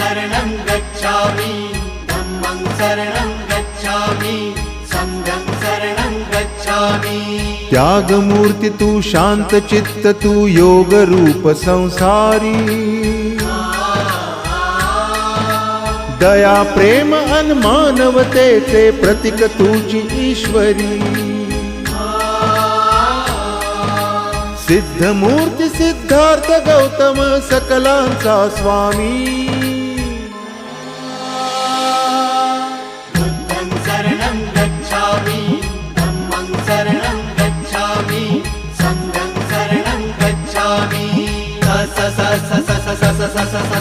शरणं गच्छामि धम्मं शरणं गच्छामि संघं शरणं गच्छामि। त्यागमूर्ती तू शांत चित्त तू योग रूप संसारी दया प्रेम अन मानवतेचे प्रतीक तुझी ईश्वरी सिद्धमूर्ती सिद्धार्थ गौतम सकलांचा स्वामी बुद्धं शरणं गच्छामि धम्मं शरणं गच्छामि संघं शरणं गच्छामि। स स स स स स स स स